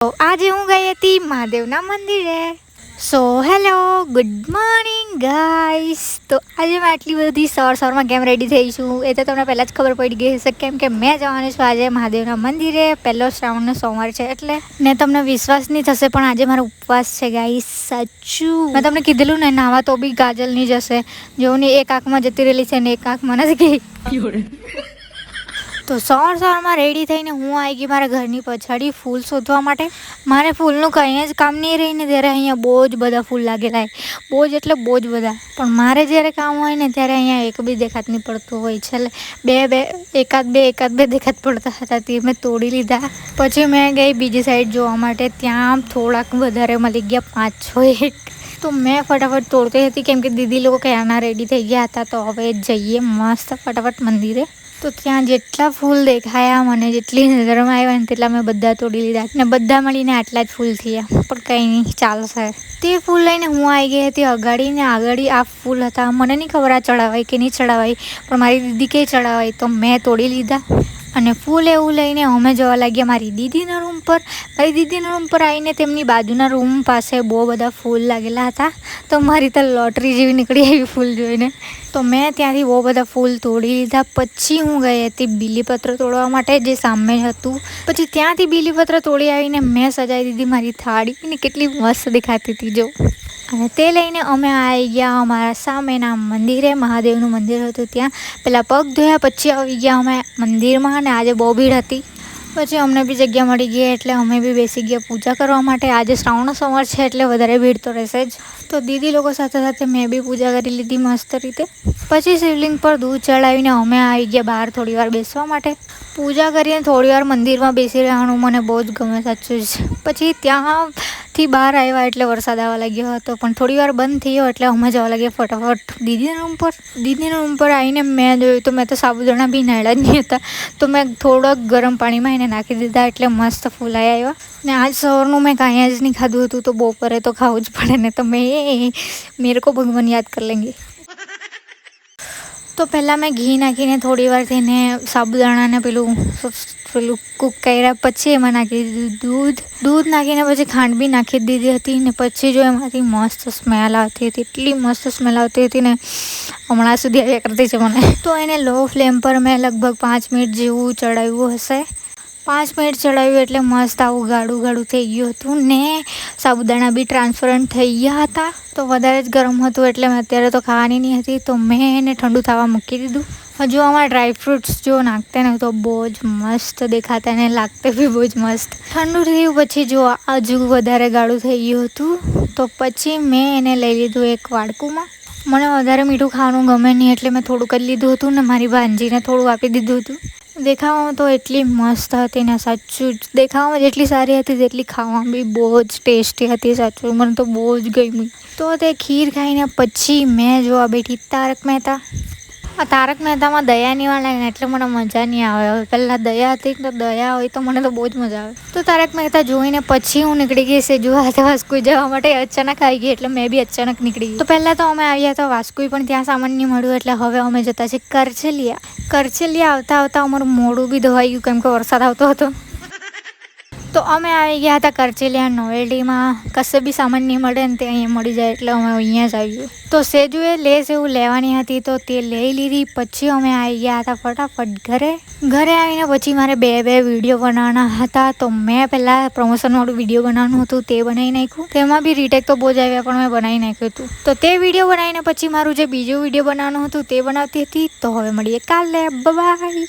તો આજે હું ગઈ હતી મહાદેવના મંદિરે. So hello, good morning guys. તો આજે મેં આટલી બધી સવારમાં કેમ રેડી થઈ છું એ તો તમને પહેલાં જ ખબર પડી ગઈ હશે, કેમ કે મેં જવાની છું આજે મહાદેવના મંદિરે. પહેલો શ્રાવણનો સોમવાર છે એટલે ને તમને વિશ્વાસ નહીં થશે પણ આજે મારો ઉપવાસ છે ગાઈસ. સાચું મેં તમને કીધેલું ને, નાવા તો બી કાજલ નહીં જશે. જોઉં ને એક આંખમાં જતી રહેલી છે ને એક આંખમાં નથી ગઈ. તો સવારમાં રેડી થઈને હું આવી ગઈ મારા ઘરની પછાડી ફૂલ શોધવા માટે. મારે ફૂલનું કંઈ જ કામ નહીં રહીને ત્યારે અહીંયા બહુ જ બધા ફૂલ લાગેલા હોય, બહુ જ એટલે બહુ જ બધા. પણ મારે જ્યારે કામ હોય ને ત્યારે અહીંયા એક બી દેખાત નહીં પડતું હોય. છેલ્લે એકાદ બે દેખાત પડતા હતા, તે મેં તોડી લીધા. પછી મેં ગઈ બીજી સાઈડ જોવા માટે, ત્યાં થોડાક વધારે મળી ગયા 5-6 તો મેં ફટાફટ તોડતી હતી કેમ કે દીદી લોકો ક્યારના રેડી થઈ ગયા હતા. તો હવે જઈએ મસ્ત ફટાફટ મંદિરે. તો ત્યાં જેટલા ફૂલ દેખાયા મને, જેટલી નજરમાં આવ્યા ને તેટલા મેં બધા તોડી લીધા ને બધા મળીને આટલા જ ફૂલ થયા. પણ કંઈ નહીં, ચાલશે. તે ફૂલ લઈને હું આવી ગઈ હતી આગળ આ ફૂલ હતા. મને નહીં ખબર આ ચડાવાય કે નહીં ચડાવાય, પણ મારી દીદી કે ચડાવાય તો મેં તોડી લીધા. અને ફૂલ એવું લઈને અમે જવા લાગ્યા મારી દીદીના રૂમ પર. મારી દીદીના રૂમ પર આવીને તેમની બાજુના રૂમ પાસે બહુ બધા ફૂલ લાગેલા હતા. તો મારી તો લોટરી જેવી નીકળી આવી ફૂલ જોઈને. તો મેં ત્યાંથી બહુ બધા ફૂલ તોડી લીધા. પછી હું ગઈ હતી બીલીપત્ર તોડવા માટે, જે સામે હતું. પછી ત્યાંથી બીલીપત્ર તોડી આવીને મેં સજાવી દીધી મારી થાળી ને કેટલી મસ્ત દેખાતી હતી જો. અને તે લઈને અમે આવી ગયા અમારા સામેના મંદિરે. મહાદેવનું મંદિર હતું ત્યાં. પહેલાં પગ ધોયા પછી આવી ગયા અમે મંદિરમાં. અને આજે બહુ ભીડ હતી. પછી અમને બી જગ્યા મળી ગઈ એટલે અમે બી બેસી ગયા પૂજા કરવા માટે. આજે શ્રાવણ સોમવાર છે એટલે વધારે ભીડ તો રહેશે જ. તો દીદી લોકો સાથે મેં બી પૂજા કરી લીધી મસ્ત રીતે. પછી શિવલિંગ પર દૂધ ચડાવીને અમે આવી ગયા બહાર થોડી વાર બેસવા માટે. પૂજા કરીને થોડી વાર મંદિરમાં બેસી રહેવાનું મને બહુ જ ગમે સાચું જ. પછી ત્યાંથી બહાર આવ્યા એટલે વરસાદ આવવા લાગ્યો હતો, પણ થોડી વાર બંધ થયો એટલે અમે જવા લાગ્યા ફટાફટ દીદીના રૂમ પર. દીદીના રૂમ પર આવીને મેં જોયું તો મેં તો સાબુદાણા બી નાળ્યા જ નહીં હતા. તો મેં થોડોક ગરમ પાણીમાં એને નાખી દીધા એટલે મસ્ત ફૂલાઈ આવ્યા. ને આજ સવારનું મેં કાંઈ જ નહીં ખાધું હતું તો બપોરે તો ખાવું જ પડે ને. તો મેરે કો ભગવાન યાદ કરી લેંગે. તો પહેલાં મેં ઘી નાખીને થોડી વાર થઈને સાબુદાણાને પેલું કૂક કર્યા. પછી એમાં નાખી દીધું દૂધ નાખીને પછી ખાંડ બી નાખી દીધી હતી. ને પછી જો એમાંથી મસ્ત સ્મેલ આવતી હતી, એટલી મસ્ત સ્મેલ આવતી હતી ને હમણાં સુધી આવ્યા કરતી છે મને. તો એને લો ફ્લેમ પર મેં લગભગ 5 મિનિટ જેવું ચડાવ્યું હશે. 5 મિનિટ ચડાવ્યું એટલે મસ્ત આવું ગાઢું થઈ ગયું હતું ને સાબુદાણા બી ટ્રાન્સપરન્ટ થઈ ગયા હતા. તો વધારે જ ગરમ હતું એટલે મેં અત્યારે તો ખાવાની નહીં હતી, તો મેં એને ઠંડુ થવા મૂકી દીધું. હજુ આમાં ડ્રાયફ્રૂટ્સ જો નાખતે ને તો બહુ જ મસ્ત દેખાતા ને લાગતે બી બહુ જ મસ્ત. ઠંડુ થયું પછી જો હજુ વધારે ગાઢું થઈ ગયું હતું. તો પછી મેં એને લઈ લીધું એક વાડકુમાં. મને વધારે મીઠું ખાવાનું ગમે નહીં એટલે મેં થોડુંક જ લીધું હતું ને મારી ભાંજીને થોડું આપી દીધું હતું. દેખાવામાં તો એટલી મસ્ત હતી ને સાચું જ. દેખાવામાં જેટલી સારી હતી તેટલી ખાવામાં બી બહુ જ ટેસ્ટી હતી સાચું. મને તો બહુ જ ગમી. તો તે ખીર ખાઈને પછી મેં જોવા બેઠી તારક મહેતા. આ તારક મહેતામાં દયા નહીં વાળે ને એટલે મને મજા નહીં આવે. પહેલાં દયા હતી તો દયા હોય તો મને તો બહુ જ મજા આવે. તો તારક મહેતા જોઈને પછી હું નીકળી ગઈ છે જો વાસ્કુઈ જવા માટે. અચાનક આવી ગઈ એટલે મેં બી અચાનક નીકળી ગઈ. તો પહેલાં તો અમે આવ્યા તો વાસ્કુઈ પણ ત્યાં સામાન નહીં મળ્યું એટલે હવે અમે જતા છે કરચલિયા. આવતા અમારું મોઢું બી ધોવાઈ ગયું કેમ કે વરસાદ આવતો હતો. તો અમે આવી ગયા હતા કરચલિયા નોવેલ્ટીમાં. કશે બી સામાન નહીં મળે ને તે અહીંયા મળી જાય એટલે અમે અહીંયા જ આવીએ. તો સેજુએ લેસ એવું લેવાની હતી તો તે લઈ લીધી. પછી અમે આવી ગયા હતા ફટાફટ ઘરે આવીને પછી મારે બે વિડીયો બનાવવાના હતા. તો મેં પહેલાં પ્રમોશનવાળું વિડીયો બનાવવાનું હતું તે બનાવી નાખ્યું. તેમાં બી રીટેક તો બહુ જ આવ્યા પણ મેં બનાવી નાખ્યું હતું. તો તે વિડીયો બનાવીને પછી મારું જે બીજું વિડીયો બનાવવાનું હતું તે બનાવતી હતી. તો હવે મળીએ કાલે. બાય.